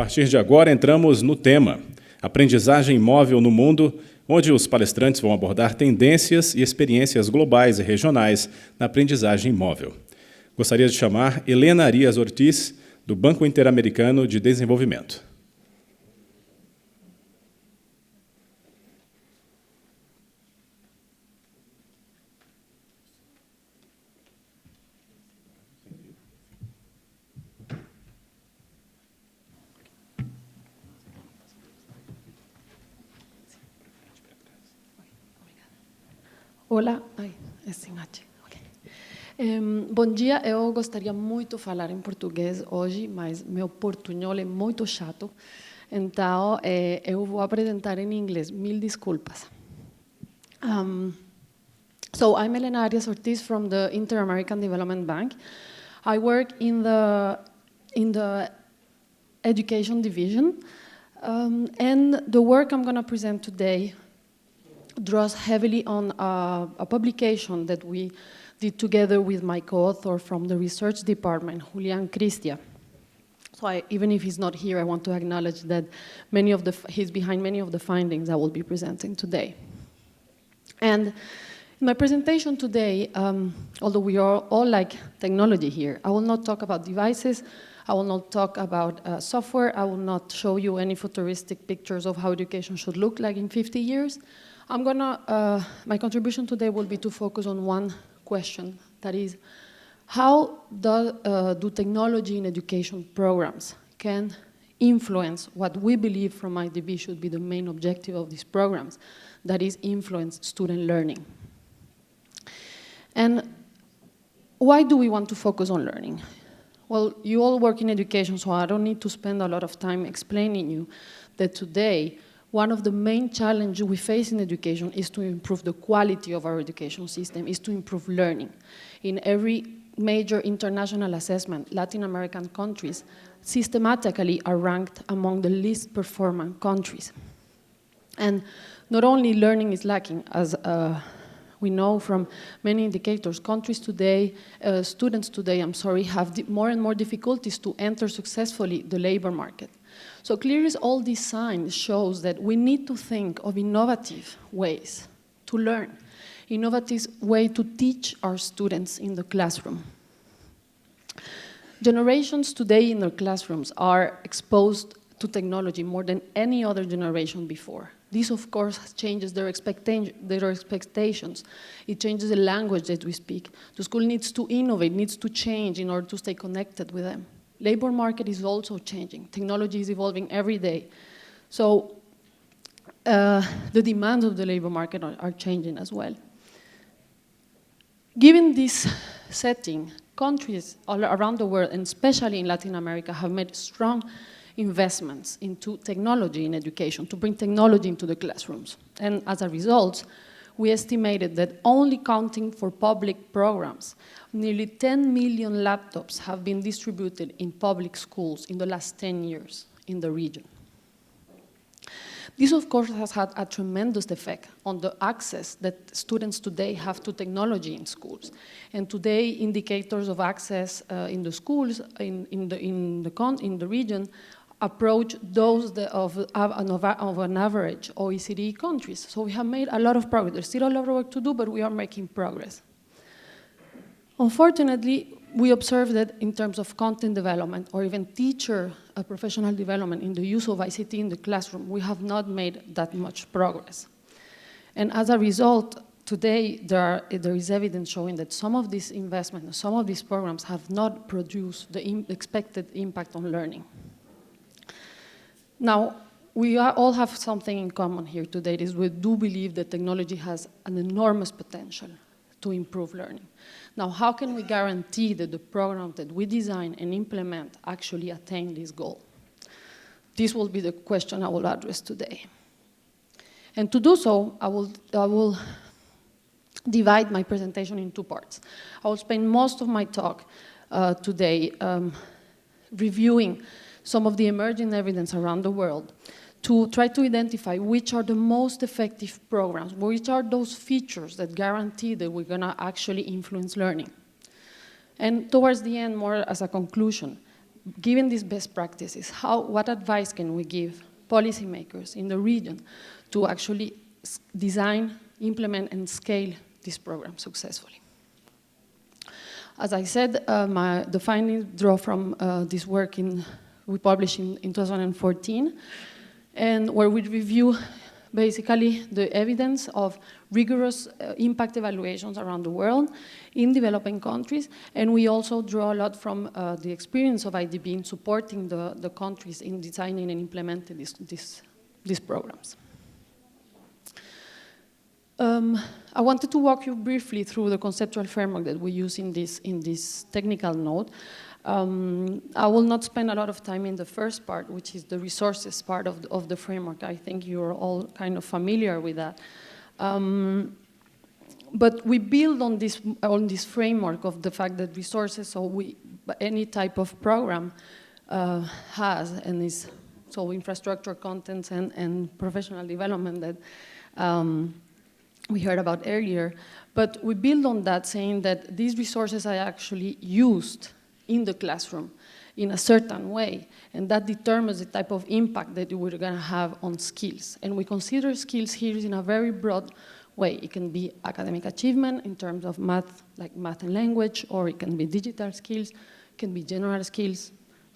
partir de agora, entramos no tema Aprendizagem Móvel no Mundo, onde os palestrantes vão abordar tendências e experiências globais e regionais na aprendizagem móvel. Gostaria de chamar Elena Arias Ortiz, do Banco Interamericano de Desenvolvimento. Olá, é sem H. Okay. Bom dia, eu gostaria muito de falar em português hoje, mas meu portunhol é muito chato, então eu vou apresentar em inglês, mil desculpas. So I'm Elena Arias Ortiz from the Inter-American Development Bank. I work in the education division, and the work I'm going to present today draws heavily on a publication that we did together with my co-author from the research department, Julian Cristia. So even if he's not here, I want to acknowledge that he's behind many of the findings I will be presenting today. And in my presentation today, although we are all like technology here, I will not talk about devices, I will not talk about software, I will not show you any futuristic pictures of how education should look like in 50 years. My contribution today will be to focus on one question, that is, how do technology in education programs can influence what we believe from IDB should be the main objective of these programs, that is, influence student learning. And why do we want to focus on learning? Well, you all work in education, so I don't need to spend a lot of time explaining you that today, one of the main challenges we face in education is to improve the quality of our education system, is to improve learning. In every major international assessment, Latin American countries systematically are ranked among the least performing countries. And not only learning is lacking, as we know from many indicators, students today, have more and more difficulties to enter successfully the labor market. So clearly all these signs shows that we need to think of innovative ways to learn, innovative way to teach our students in the classroom. Generations today in their classrooms are exposed to technology more than any other generation before. This, of course, changes their expectations. It changes the language that we speak. The school needs to innovate, needs to change in order to stay connected with them. Labor market is also changing. Technology is evolving every day. So the demands of the labor market are changing as well. Given this setting, countries all around the world, and especially in Latin America, have made strong investments into technology in education, to bring technology into the classrooms. And as a result, we estimated that only counting for public programs, nearly 10 million laptops have been distributed in public schools in the last 10 years in the region. This, of course, has had a tremendous effect on the access that students today have to technology in schools. And today, indicators of access in the schools in the region approach those of an average OECD countries. So we have made a lot of progress. There's still a lot of work to do, but we are making progress. Unfortunately, we observe that in terms of content development or even teacher professional development in the use of ICT in the classroom, we have not made that much progress. And as a result, today there is evidence showing that some of these investments, some of these programs have not produced the expected impact on learning. Now, we all have something in common here today, is we do believe that technology has an enormous potential to improve learning. Now, how can we guarantee that the programs that we design and implement actually attain this goal? This will be the question I will address today. And to do so, I will divide my presentation in two parts. I will spend most of my talk today reviewing some of the emerging evidence around the world to try to identify which are the most effective programs, which are those features that guarantee that we're going to actually influence learning. And towards the end, more as a conclusion, given these best practices, what advice can we give policymakers in the region to actually design, implement, and scale this program successfully? As I said, the findings draw from this work we published in 2014, and where we review basically the evidence of rigorous impact evaluations around the world in developing countries, and we also draw a lot from the experience of IDB in supporting the countries in designing and implementing these programs. I wanted to walk you briefly through the conceptual framework that we use in this technical note. I will not spend a lot of time in the first part, which is the resources part of the framework. I think you're all kind of familiar with that. But we build on this framework of the fact that resources, so any type of program has, and is, so infrastructure, contents, and professional development that we heard about earlier. But we build on that, saying that these resources are actually used in the classroom in a certain way, and that determines the type of impact that we're going to have on skills. And we consider skills here in a very broad way. It can be academic achievement in terms of math, like math and language, or it can be digital skills, it can be general skills,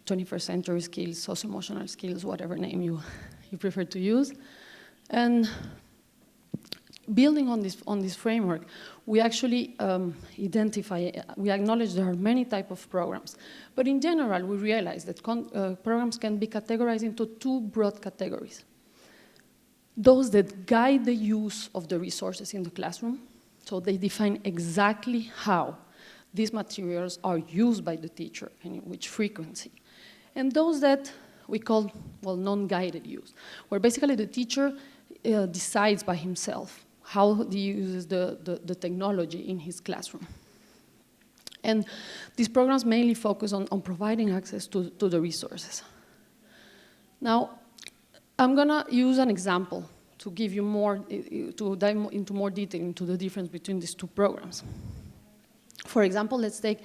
21st century skills, socio-emotional skills, whatever name you prefer to use. And building on this framework, we actually we acknowledge there are many types of programs. But in general, we realize that programs can be categorized into two broad categories. Those that guide the use of the resources in the classroom, so they define exactly how these materials are used by the teacher and in which frequency. And those that we call, well, non-guided use, where basically the teacher decides by himself how he uses the technology in his classroom. And these programs mainly focus on providing access to the resources. Now, I'm gonna use an example to give you more, to dive into more detail into the difference between these two programs. For example, let's take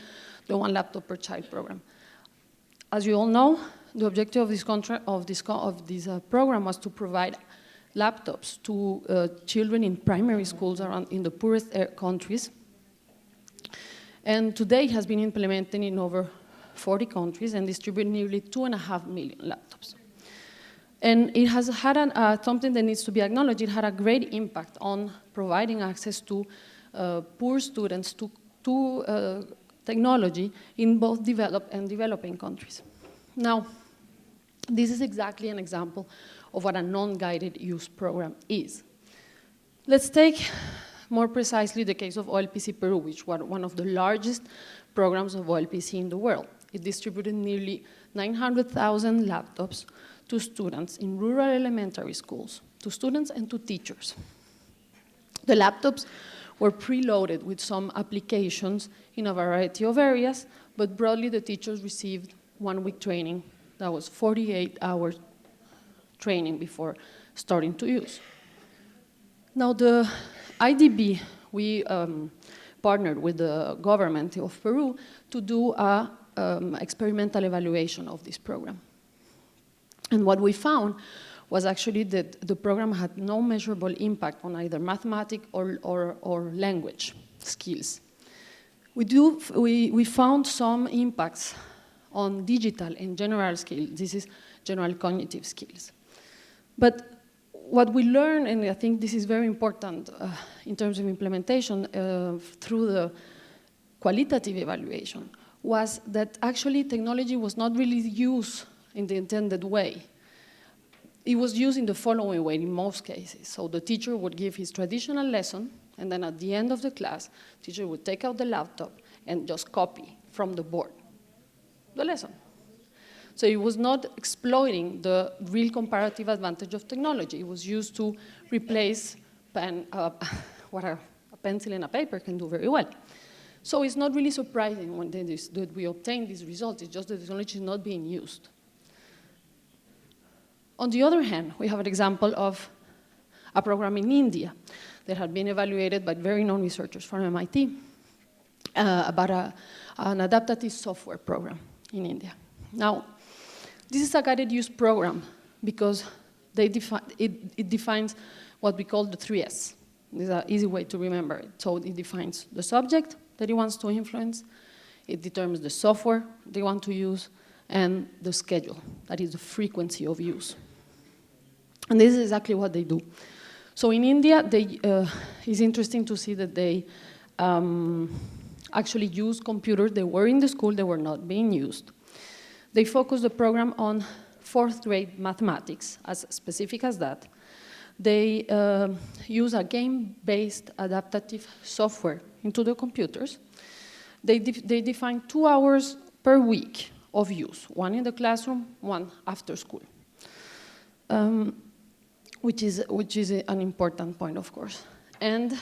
the One Laptop Per Child program. As you all know, the objective of this program was to provide laptops to children in primary schools around in the poorest countries. And today it has been implemented in over 40 countries and distributed nearly 2.5 million laptops. And it has had something that needs to be acknowledged. It had a great impact on providing access to poor students to technology in both developed and developing countries. Now, this is exactly an example of what a non-guided use program is. Let's take more precisely the case of OLPC Peru, which was one of the largest programs of OLPC in the world. It distributed nearly 900,000 laptops to students in rural elementary schools, to students and to teachers. The laptops were preloaded with some applications in a variety of areas, but broadly the teachers received 1 week training. That was 48 hours training before starting to use. Now the IDB, we partnered with the government of Peru to do a experimental evaluation of this program. And what we found was actually that the program had no measurable impact on either mathematics or language skills. We found some impacts on digital and general skills. This is general cognitive skills. But what we learned, and I think this is very important in terms of implementation through the qualitative evaluation, was that actually technology was not really used in the intended way. It was used in the following way in most cases. So the teacher would give his traditional lesson, and then at the end of the class, the teacher would take out the laptop and just copy from the board the lesson. So it was not exploiting the real comparative advantage of technology. It was used to replace what a pencil and a paper can do very well. So it's not really surprising when that we obtain these results. It's just that the technology is not being used. On the other hand, we have an example of a program in India that had been evaluated by very known researchers from MIT about an adaptive software program in India. Now, this is a guided use program because it defines what we call the 3S. This is an easy way to remember it. So it defines the subject that it wants to influence, it determines the software they want to use, and the schedule, that is the frequency of use. And this is exactly what they do. So in India, it's interesting to see that they actually use computers. They were in the school, they were not being used. They focus the program on 4th grade mathematics, as specific as that. They use a game-based adaptive software into the computers. They define 2 hours per week of use, 1 in the classroom, 1 after school, which is an important point, of course. And,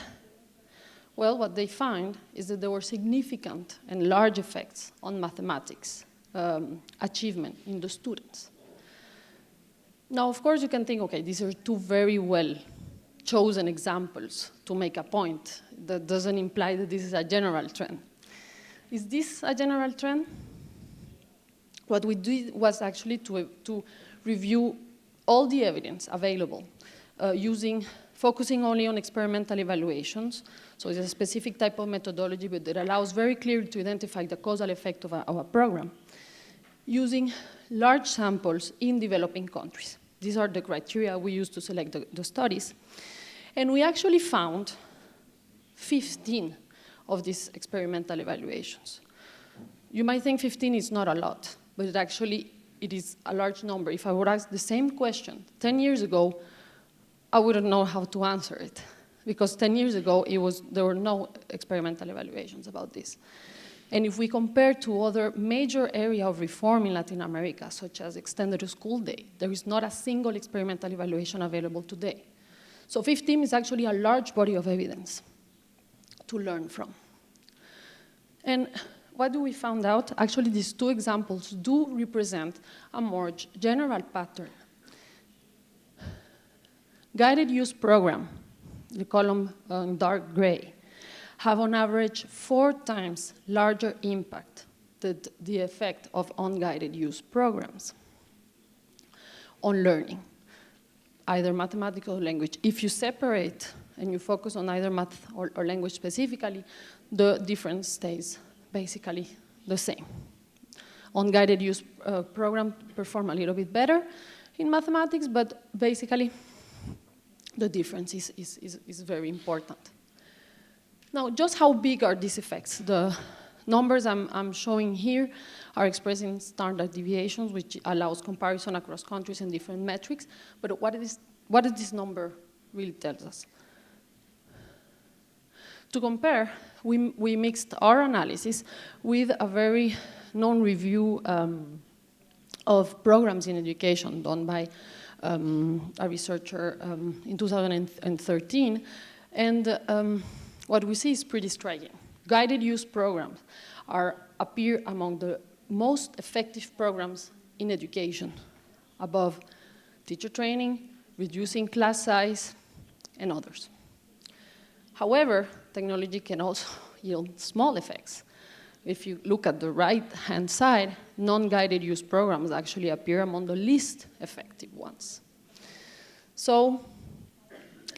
well, what they find is that there were significant and large effects on mathematics achievement in the students. Now, of course, you can think, okay, these are 2 very well chosen examples to make a point. That doesn't imply that this is a general trend. Is this a general trend? What we did was actually to review all the evidence available focusing only on experimental evaluations. So it's a specific type of methodology, but that allows very clearly to identify the causal effect of a program, using large samples in developing countries. These are the criteria we use to select the studies. And we actually found 15 of these experimental evaluations. You might think 15 is not a lot, but it is a large number. If I would ask the same question 10 years ago, I wouldn't know how to answer it, because 10 years ago, there were no experimental evaluations about this. And if we compare to other major areas of reform in Latin America, such as extended school day, there is not a single experimental evaluation available today. So 15 is actually a large body of evidence to learn from. And what do we find out? Actually, these 2 examples do represent a more general pattern. Guided use program, the column in dark gray, have on average 4 times larger impact than the effect of unguided use programs on learning, either mathematical or language. If you separate and you focus on either math or language specifically, the difference stays basically the same. Unguided use programs perform a little bit better in mathematics, but basically the difference is very important. Now, just how big are these effects? The numbers I'm showing here are expressed in standard deviations, which allows comparison across countries and different metrics. But what does this number really tell us? To compare, we mixed our analysis with a very known review of programs in education done by a researcher in 2013. And what we see is pretty striking. Guided use programs appear among the most effective programs in education, above teacher training, reducing class size, and others. However, technology can also yield small effects. If you look at the right-hand side, non-guided use programs actually appear among the least effective ones. So,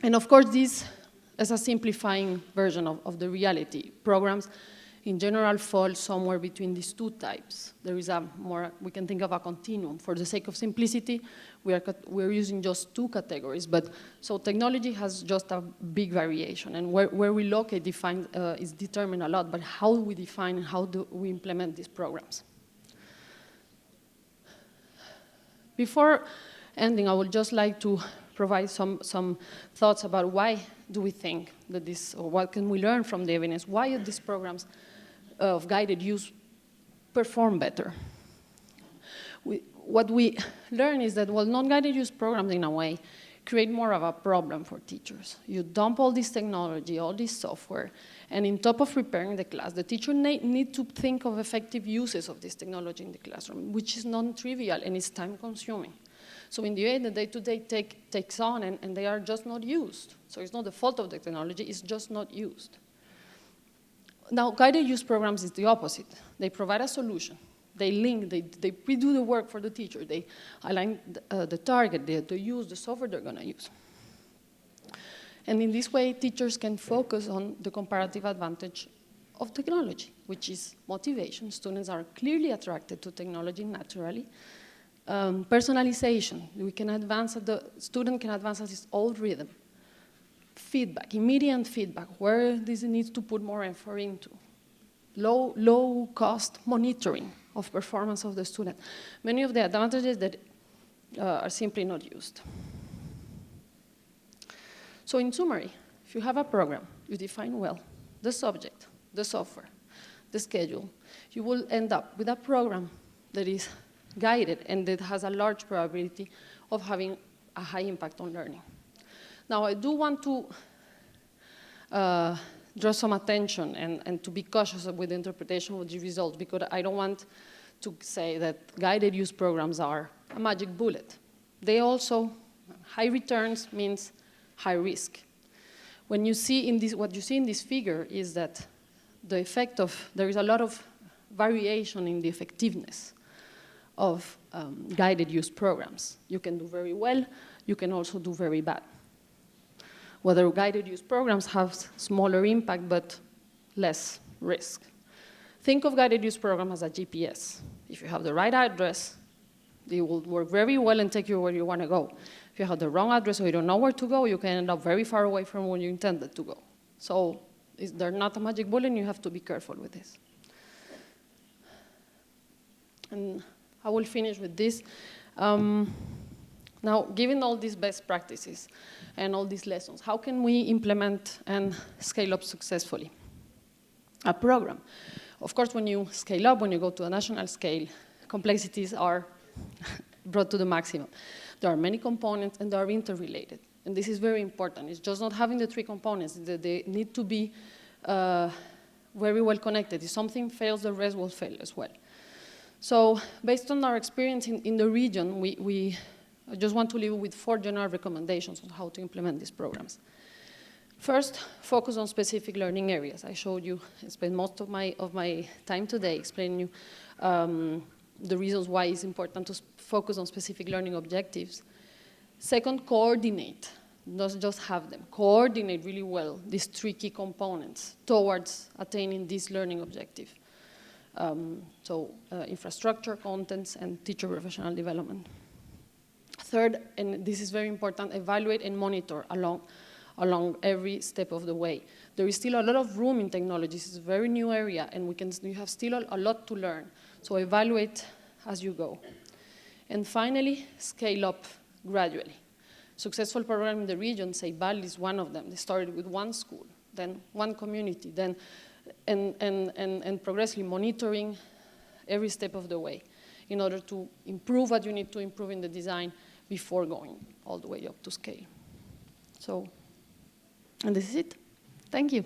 and of course, this is a simplifying version of the reality. Programs, in general, fall somewhere between these 2 types. There is we can think of a continuum. For the sake of simplicity, we're using just 2 categories, but so technology has just a big variation, and where we locate is determined a lot, but how we define and how do we implement these programs. Before ending, I would just like to provide some thoughts about why do we think that or what can we learn from the evidence? Why these programs of guided use perform better? What we learn is that, well, non-guided use programs, in a way, create more of a problem for teachers. You dump all this technology, all this software, and on top of preparing the class, the teacher need to think of effective uses of this technology in the classroom, which is non-trivial and is time-consuming. So in the end, the day-to-day takes on, and they are just not used. So it's not the fault of the technology, it's just not used. Now, guided use programs is the opposite. They provide a solution. They link, they do the work for the teacher. They align the target, they use the software they're going to use. And in this way, teachers can focus on the comparative advantage of technology, which is motivation. Students are clearly attracted to technology naturally. Personalization, the student can advance at his own rhythm. Feedback, immediate feedback, where this needs to put more effort into. Low cost monitoring of performance of the student. Many of the advantages that are simply not used. So in summary, if you have a program, you define well the subject, the software, the schedule, you will end up with a program that is guided and that has a large probability of having a high impact on learning. Now, I do want to draw some attention and to be cautious with the interpretation of the results, because I don't want to say that guided use programs are a magic bullet. They also, high returns means high risk. When you see in this, what you see in this figure is that the effect of, there is a lot of variation in the effectiveness of guided use programs. You can do very well, you can also do very bad. Whether guided use programs have smaller impact but less risk. Think of guided use program as a GPS. If you have the right address, it will work very well and take you where you want to go. If you have the wrong address or you don't know where to go, you can end up very far away from where you intended to go. So they're not a magic bullet, and you have to be careful with this. And I will finish with this. Now, given all these best practices and all these lessons, how can we implement and scale up successfully a program? Of course, when you scale up, when you go to a national scale, complexities are brought to the maximum. There are many components and they are interrelated. And this is very important. It's just not having the three components. They need to be very well connected. If something fails, the rest will fail as well. So based on our experience in the region, I just want to leave with 4 general recommendations on how to implement these programs. First, focus on specific learning areas. I showed you, I spent most of my time today explaining you the reasons why it's important to focus on specific learning objectives. Second, coordinate, not just have them. Coordinate really well these 3 key components towards attaining this learning objective. Infrastructure, contents, and teacher professional development. Third, and this is very important, evaluate and monitor along every step of the way. There is still a lot of room in technology. This is a very new area, and you have still a lot to learn. So evaluate as you go. And finally, scale up gradually. Successful program in the region, say Bali is one of them. They started with 1 school, then 1 community, then and progressively monitoring every step of the way in order to improve what you need to improve in the design before going all the way up to scale. So, and this is it. Thank you.